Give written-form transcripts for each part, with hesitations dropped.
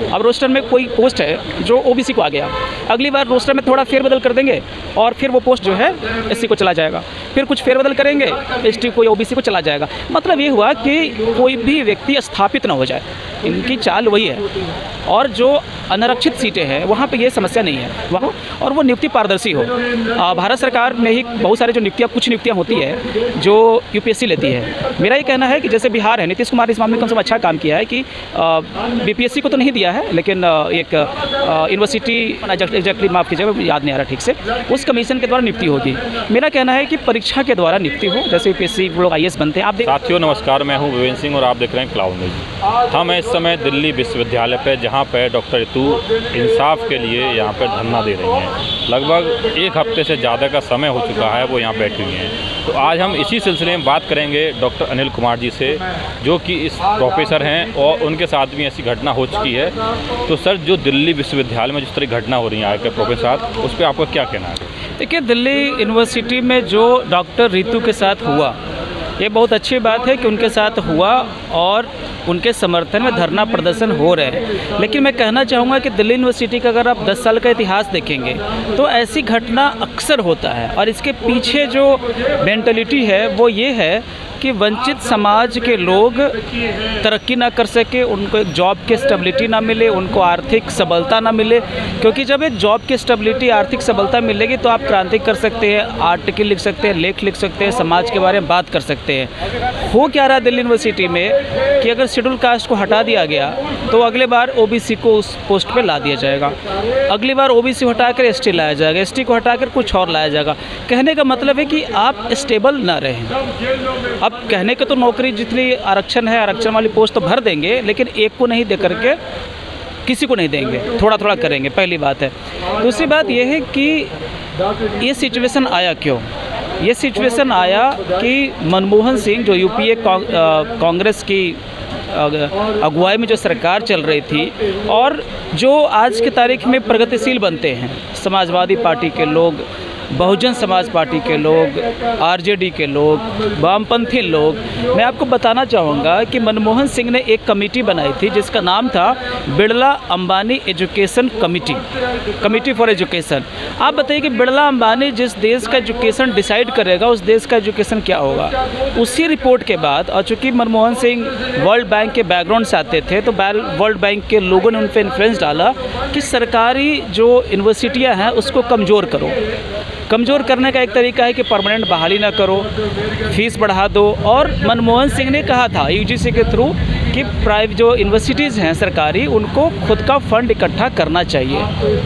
अब रोस्टर में कोई पोस्ट है जो ओबीसी को आ गया, अगली बार रोस्टर में थोड़ा फेरबदल कर देंगे और फिर वो पोस्ट जो है एससी को चला जाएगा, फिर कुछ फेरबदल करेंगे एसटी को या ओबीसी को चला जाएगा। मतलब ये हुआ कि कोई भी व्यक्ति स्थापित ना हो जाए, इनकी चाल वही है। और जो अनारक्षित सीटें हैं वहाँ पे ये समस्या नहीं है वहाँ, और वो नियुक्ति पारदर्शी हो। भारत सरकार में ही बहुत सारे जो नियुक्तियाँ, कुछ नियुक्तियाँ होती है जो यूपीएससी लेती है। मेरा ये कहना है कि जैसे बिहार है, नीतीश कुमार इस मामले में कम से कम अच्छा काम किया है कि बीपीएससी को तो नहीं दिया है, लेकिन एक यूनिवर्सिटी एग्जैक्टली माफ़ कीजिएगा, याद नहीं आ रहा ठीक से, उस कमीशन के द्वारा नियुक्ति होगी। मेरा कहना है कि परीक्षा के द्वारा नियुक्ति हो, जैसे यूपीएससी लोग आईएएस बनते हैं। आप साथियों नमस्कार, मैं हूँ विवेन सिंह और आप देख रहे हैं क्लाउड न्यूज़। हम इस समय दिल्ली विश्वविद्यालय पे, जहाँ पे डॉक्टर रितु इंसाफ के लिए यहाँ पर धरना दे रही हैं। लगभग एक हफ्ते से ज़्यादा का समय हो चुका है वो यहाँ बैठी हुई हैं। तो आज हम इसी सिलसिले में बात करेंगे डॉक्टर अनिल कुमार जी से, जो कि इस प्रोफेसर हैं और उनके साथ भी ऐसी घटना हो चुकी है। तो सर, जो दिल्ली विश्वविद्यालय में जिस तरह घटना हो रही है आगे प्रोफेसर, उस पर आपका क्या कहना है? देखिए, दिल्ली यूनिवर्सिटी में जो डॉक्टर रितु के साथ हुआ, ये बहुत अच्छी बात है कि उनके साथ हुआ और उनके समर्थन में धरना प्रदर्शन हो रहे हैं। लेकिन मैं कहना चाहूँगा कि दिल्ली यूनिवर्सिटी का अगर आप 10 साल का इतिहास देखेंगे तो ऐसी घटना अक्सर होता है, और इसके पीछे जो मेंटलिटी है वो ये है कि वंचित समाज के लोग तरक्की ना कर सके, उनको एक जॉब की स्टेबिलिटी ना मिले, उनको आर्थिक सबलता ना मिले। क्योंकि जब एक जॉब की स्टेबिलिटी, आर्थिक सबलता मिलेगी तो आप क्रांति कर सकते हैं, आर्टिकल लिख सकते हैं, लेख लिख सकते हैं, समाज के बारे में बात कर सकते हैं। हो क्या रहा दिल्ली यूनिवर्सिटी में कि अगर शेड्यूल कास्ट को हटा दिया गया तो अगले बार ओबीसी को उस पोस्ट पे ला दिया जाएगा, अगली बार ओबीसी को हटाकर एसटी लाया जाएगा, एसटी को हटाकर कुछ और लाया जाएगा। कहने का मतलब है कि आप स्टेबल ना रहें। अब कहने के तो नौकरी जितनी आरक्षण है, आरक्षण वाली पोस्ट तो भर देंगे, लेकिन एक को नहीं दे करके किसी को नहीं देंगे, थोड़ा थोड़ा करेंगे, पहली बात है। दूसरी बात यह है कि ये सिचुएशन आया क्यों? ये सिचुएशन आया कि मनमोहन सिंह, जो यूपीए कांग्रेस की अगुवाई में जो सरकार चल रही थी, और जो आज की तारीख में प्रगतिशील बनते हैं, समाजवादी पार्टी के लोग, बहुजन समाज पार्टी के लोग, आरजेडी के लोग, वामपंथी लोग, मैं आपको बताना चाहूँगा कि मनमोहन सिंह ने एक कमेटी बनाई थी जिसका नाम था Birla Ambani education committee for education. आप बताइए कि बिरला अंबानी जिस देश का एजुकेशन डिसाइड करेगा, उस देश का एजुकेशन क्या होगा? उसी रिपोर्ट के बाद, और चूँकि मनमोहन सिंह वर्ल्ड बैंक के बैकग्राउंड से आते थे, तो वर्ल्ड बैंक के लोगों ने उन पर इन्फ्लुएंस डाला कि सरकारी जो यूनिवर्सिटियाँ हैं उसको कमज़ोर करो। कमज़ोर करने का एक तरीका है कि परमानेंट बहाली ना करो, फीस बढ़ा दो। और मनमोहन सिंह ने कहा था यूजीसी के थ्रू कि प्राइवेट जो यूनिवर्सिटीज़ हैं सरकारी, उनको खुद का फंड इकट्ठा करना चाहिए,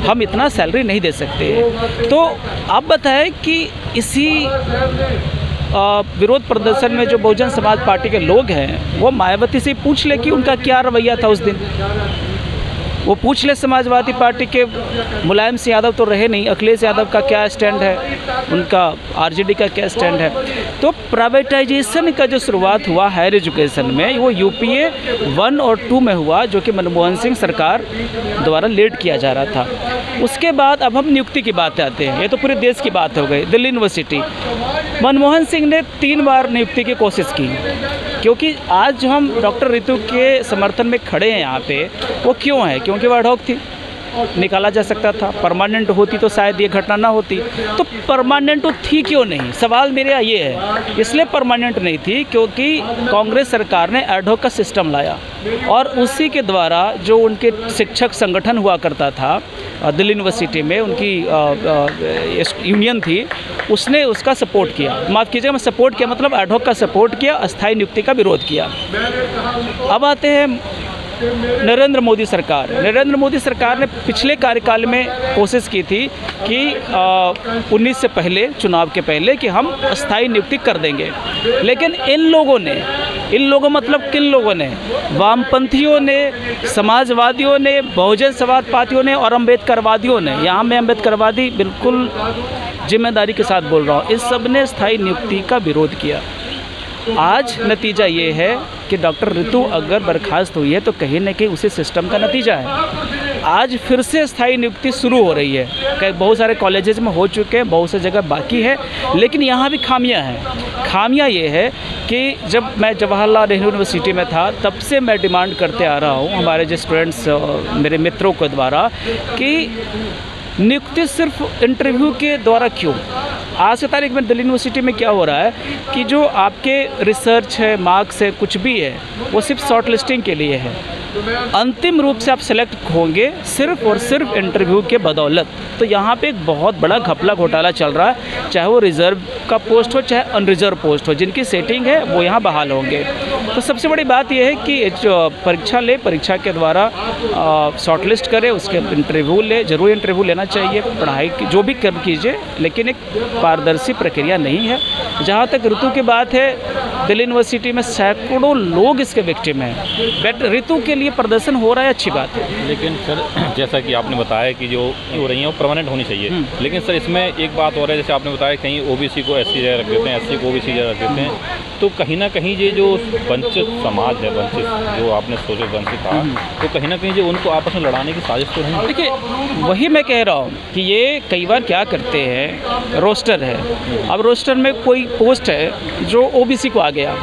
हम इतना सैलरी नहीं दे सकते। तो आप बताएं कि इसी विरोध प्रदर्शन में जो बहुजन समाज पार्टी के लोग हैं, वो मायावती से पूछ ले कि उनका क्या रवैया था उस दिन। वो पूछ ले समाजवादी पार्टी के मुलायम सिंह यादव तो रहे नहीं, अखिलेश यादव का क्या स्टैंड है, उनका आरजेडी का क्या स्टैंड है। तो प्राइवेटाइजेशन का जो शुरुआत हुआ हायर एजुकेशन में, वो यूपीए 1 और 2 में हुआ, जो कि मनमोहन सिंह सरकार द्वारा लीड किया जा रहा था। उसके बाद अब हम नियुक्ति की बात आते हैं। ये तो पूरे देश की बात हो गई। दिल्ली यूनिवर्सिटी, मनमोहन सिंह ने 3 बार नियुक्ति की कोशिश की, क्योंकि आज जो हम डॉक्टर रितु के समर्थन में खड़े हैं यहाँ पे, वो क्यों है? क्योंकि वो एडहॉक थी, निकाला जा सकता था। परमानेंट होती तो शायद ये घटना ना होती। तो परमानेंट तो थी क्यों नहीं? सवाल मेरा ये है। इसलिए परमानेंट नहीं थी क्योंकि कांग्रेस सरकार ने एडहॉक का सिस्टम लाया, और उसी के द्वारा जो उनके शिक्षक संगठन हुआ करता था दिल्ली यूनिवर्सिटी में, उनकी यूनियन थी, उसने उसका सपोर्ट किया। माफ़ कीजिएगा, मैं सपोर्ट किया मतलब एडहॉक का सपोर्ट किया, अस्थायी नियुक्ति का विरोध किया। अब आते हैं नरेंद्र मोदी सरकार। नरेंद्र मोदी सरकार ने पिछले कार्यकाल में कोशिश की थी कि 19 से पहले, चुनाव के पहले, कि हम अस्थायी नियुक्ति कर देंगे। लेकिन इन लोगों मतलब किन लोगों ने? वामपंथियों ने, समाजवादियों ने, बहुजन समाज पार्टियों ने और अम्बेडकरवादियों ने। यहाँ मैं अम्बेडकरवादी बिल्कुल जिम्मेदारी के साथ बोल रहा हूँ। इस सब ने अस्थायी नियुक्ति का विरोध किया। आज नतीजा ये है कि डॉक्टर रितु अगर बर्खास्त हुई है तो कहीं न कहीं उसी सिस्टम का नतीजा है। आज फिर से स्थायी नियुक्ति शुरू हो रही है। बहुत सारे कॉलेजेस में हो चुके हैं, बहुत सी जगह बाकी है, लेकिन यहाँ भी खामियां हैं। खामियां ये है कि जब मैं जवाहरलाल नेहरू यूनिवर्सिटी में था तब से मैं डिमांड करते आ रहा हूँ हमारे जो स्टूडेंट्स मेरे मित्रों के द्वारा कि नियुक्ति सिर्फ इंटरव्यू के द्वारा क्यों। आज की तारीख में दिल्ली यूनिवर्सिटी में क्या हो रहा है कि जो आपके रिसर्च है, मार्क्स है, कुछ भी है, वो सिर्फ शॉर्ट लिस्टिंग के लिए है। अंतिम रूप से आप सेलेक्ट होंगे सिर्फ और सिर्फ इंटरव्यू के बदौलत। तो यहाँ पे एक बहुत बड़ा घपला घोटाला चल रहा है, चाहे वो रिज़र्व का पोस्ट हो चाहे अनरिज़र्व पोस्ट हो, जिनकी सेटिंग है वो यहाँ बहाल होंगे। तो सबसे बड़ी बात यह है कि जो परीक्षा ले, परीक्षा के द्वारा शॉर्ट लिस्ट करे, उसके इंटरव्यू ले, ज़रूर इंटरव्यू लेना चाहिए, पढ़ाई जो भी कर कीजिए, लेकिन एक पारदर्शी प्रक्रिया नहीं है। जहाँ तक ऋतु की बात है, दिल्ली यूनिवर्सिटी में सैकड़ों लोग इसके विक्टिम हैं। बट ऋतु के लिए प्रदर्शन हो रहा है, अच्छी बात है। लेकिन सर जैसा कि आपने बताया कि जो हो रही है वो परमानेंट होनी चाहिए, लेकिन सर इसमें एक बात और है, जैसे आपने बताया कहीं ओबीसी को एससी जगह रख देते हैं, एससी को ओबीसी जगह रख देते हैं, तो कहीं ना कहीं ये जो वंचित समाज है, वंचित जो आपने सोचे वंचित था, तो कहीं ना कहीं जो उनको आपस में लड़ाने की साजिश तो नहीं। देखिए वही मैं कह रहा हूँ कि ये कई बार क्या करते हैं, रोस्टर है, अब रोस्टर में कोई पोस्ट है जो ओबीसी को आ गया,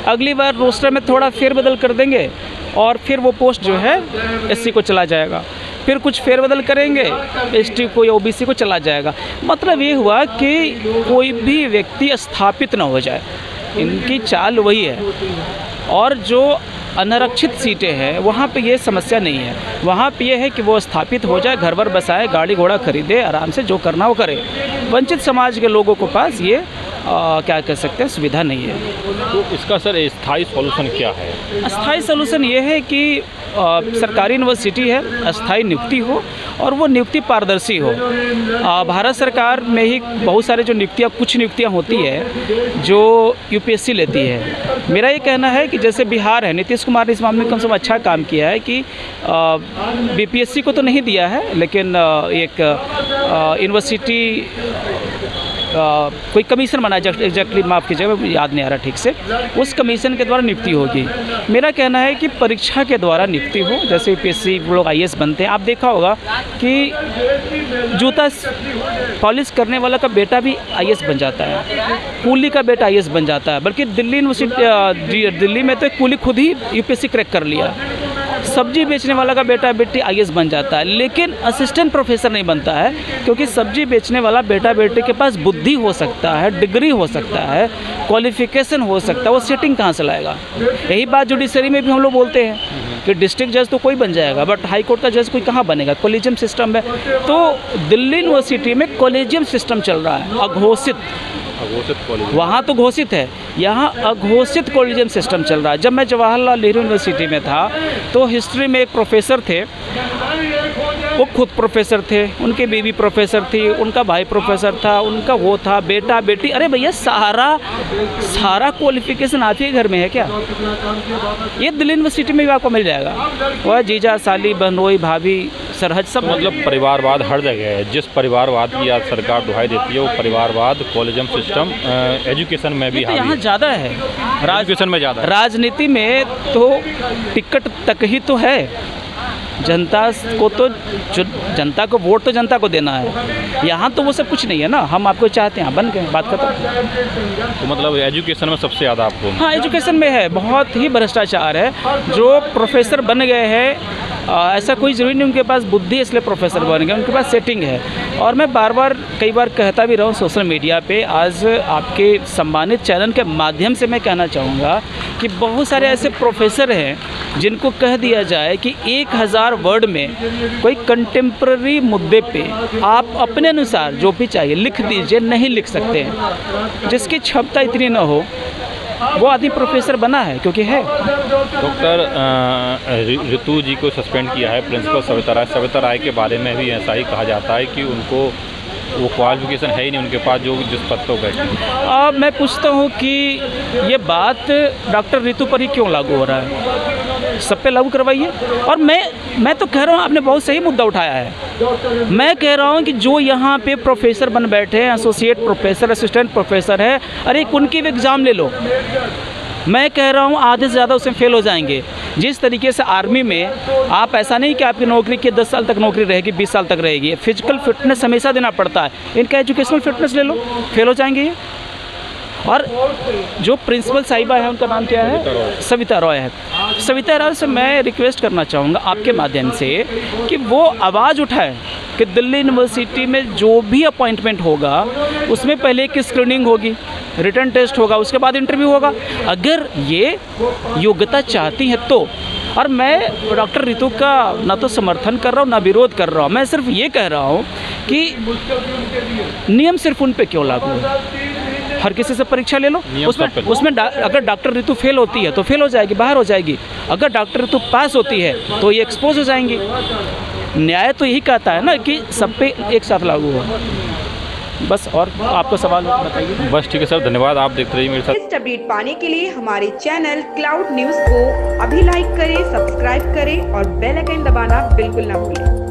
अगली बार रोस्टर में थोड़ा फेरबदल कर देंगे और फिर वो पोस्ट जो है एससी को चला जाएगा, फिर कुछ फेरबदल करेंगे एसटी को या ओबीसी को चला जाएगा। मतलब ये हुआ कि कोई भी व्यक्ति स्थापित ना हो जाए, इनकी चाल वही है। और जो अनारक्षित सीटें हैं वहाँ पे ये समस्या नहीं है, वहाँ पे ये है कि वो स्थापित हो जाए, घर वर बसाए, गाड़ी घोड़ा खरीदे, आराम से जो करना वो करे। वंचित समाज के लोगों के पास ये क्या कह सकते हैं, सुविधा नहीं है। तो इसका सर स्थायी सॉल्यूशन क्या है? स्थायी सॉल्यूशन ये है कि सरकारी यूनिवर्सिटी है, अस्थायी नियुक्ति हो और वो नियुक्ति पारदर्शी हो। भारत सरकार में ही बहुत सारे जो नियुक्तियाँ, कुछ नियुक्तियाँ होती है जो यूपीएससी लेती है। मेरा ये कहना है कि जैसे बिहार है, नीतीश कुमार ने इस मामले में कम से कम अच्छा काम किया है कि बीपीएससी को तो नहीं दिया है, लेकिन एक यूनिवर्सिटी कोई कमीशन बना, एग्जैक्टली माफ़ कीजिएगा याद नहीं आ रहा ठीक से, उस कमीशन के द्वारा नियुक्ति होगी। मेरा कहना है कि परीक्षा के द्वारा नियुक्ति हो, जैसे यूपीएससी लोग आईएएस बनते हैं। आप देखा होगा कि जूता पॉलिश करने वाला का बेटा भी आईएएस बन जाता है, कूली का बेटा आईएएस बन जाता है। बल्कि दिल्ली यूनिवर्सिटी, दिल्ली में तो एक कूली खुद ही यूपीएससी क्रैक कर लिया। सब्जी बेचने वाला का बेटा बेटी आईएएस बन जाता है, लेकिन असिस्टेंट प्रोफेसर नहीं बनता है, क्योंकि सब्जी बेचने वाला बेटा बेटी के पास बुद्धि हो सकता है, डिग्री हो सकता है, क्वालिफिकेशन हो सकता है, वो सेटिंग कहाँ से लाएगा। यही बात जुडिशरी में भी हम लोग बोलते हैं कि डिस्ट्रिक्ट जज तो कोई बन जाएगा, बट हाई कोर्ट का जज कोई कहाँ बनेगा, कॉलेजियम सिस्टम है। तो दिल्ली यूनिवर्सिटी में कॉलेजियम सिस्टम चल रहा है, अघोषित कॉलेज, वहाँ तो घोषित है, यहाँ अघोषित कॉलेजियम सिस्टम चल रहा है। जब मैं जवाहरलाल नेहरू यूनिवर्सिटी में था तो हिस्ट्री में एक प्रोफेसर थे, वो खुद प्रोफेसर थे, उनकी बीवी प्रोफेसर थी, उनका भाई प्रोफेसर था, उनका वो था, बेटा बेटी। अरे भैया सारा क्वालिफिकेशन आप ही घर में है क्या? ये दिल्ली यूनिवर्सिटी में भी आपको मिल जाएगा। वह जीजा, साली, बहनोई, भाभी, सरहद सब। मतलब परिवारवाद हर जगह है। जिस परिवारवाद की आज सरकार दुहाई देती है वो परिवारवाद कॉलेजियम सिस्टम एजुकेशन में भी यहाँ ज़्यादा है, एजुकेशन में ज़्यादा। राजनीति में तो टिकट तक ही तो है, जनता को तो जनता को वोट तो जनता को देना है। यहाँ तो वो सब कुछ नहीं है ना, हम आपको चाहते हैं, बन गए, बात खत्म। तो मतलब एजुकेशन में सबसे ज़्यादा आपको? हाँ, एजुकेशन में है, बहुत ही भ्रष्टाचार है। जो प्रोफेसर बन गए हैं, ऐसा कोई ज़रूरी नहीं उनके पास बुद्धि इसलिए प्रोफेसर बन गए, उनके पास सेटिंग है। और मैं कई बार कहता भी रहा हूँ सोशल मीडिया पे, आज आपके सम्मानित चैनल के माध्यम से मैं कहना चाहूँगा कि बहुत सारे ऐसे प्रोफेसर हैं जिनको कह दिया जाए कि 1000 वर्ड में कोई कंटेम्प्ररी मुद्दे पे आप अपने अनुसार जो भी चाहिए लिख दीजिए, नहीं लिख सकते हैं। जिसकी क्षमता इतनी ना हो वो आदमी प्रोफेसर बना है, क्योंकि है। डॉक्टर ऋतु जी को सस्पेंड किया है प्रिंसिपल सविता राय के बारे में भी ऐसा ही कहा जाता है कि उनको वो क्वालिफिकेशन है ही नहीं उनके पास जो जिस पद पर बैठे। मैं पूछता हूँ कि ये बात डॉक्टर ऋतु पर ही क्यों लागू हो रहा है? सब पे लागू करवाइए। और मैं तो कह रहा हूँ, आपने बहुत सही मुद्दा उठाया है। मैं कह रहा हूँ कि जो यहाँ पे प्रोफेसर बन बैठे हैं, एसोसिएट प्रोफेसर, असिस्टेंट प्रोफेसर है, अरे उनकी भी एग्ज़ाम ले लो। मैं कह रहा हूँ आधे से ज़्यादा उसमें फेल हो जाएंगे। जिस तरीके से आर्मी में आप ऐसा नहीं कि आपकी नौकरी के 10 साल तक नौकरी रहेगी, 20 साल तक रहेगी, फिजिकल फिटनेस हमेशा देना पड़ता है। इनका एजुकेशनल फिटनेस ले लो, फेल हो जाएंगे ये। और जो प्रिंसिपल साहिबा है उनका नाम क्या है, सविता रॉय है। सविता रॉय से मैं रिक्वेस्ट करना चाहूँगा आपके माध्यम से कि वो आवाज़ उठाए कि दिल्ली यूनिवर्सिटी में जो भी अपॉइंटमेंट होगा उसमें पहले एक स्क्रीनिंग होगी, रिटन टेस्ट होगा, उसके बाद इंटरव्यू होगा। अगर ये योग्यता चाहती है तो, और मैं डॉक्टर रितु का ना तो समर्थन कर रहा हूँ ना विरोध कर रहा हूँ, मैं सिर्फ ये कह रहा हूँ कि नियम सिर्फ उन पे क्यों लागू है। हर किसी से परीक्षा ले लो, उसमें अगर डॉक्टर रितु फेल होती है तो फेल हो जाएगी, बाहर हो जाएगी। अगर डॉक्टर रितु पास होती है तो ये एक्सपोज हो जाएंगी। न्याय तो यही कहता है ना कि सब पे एक साथ लागू हो। बस, और आपको सवाल बताइए। बस ठीक है सर, धन्यवाद। आप देखते रहिए मेरे साथ। लेटेस्ट अपडेट पाने के लिए हमारे चैनल क्लाउड न्यूज़ को अभी लाइक करें, सब्सक्राइब करें और बेल आइकन दबाना बिल्कुल ना भूलें।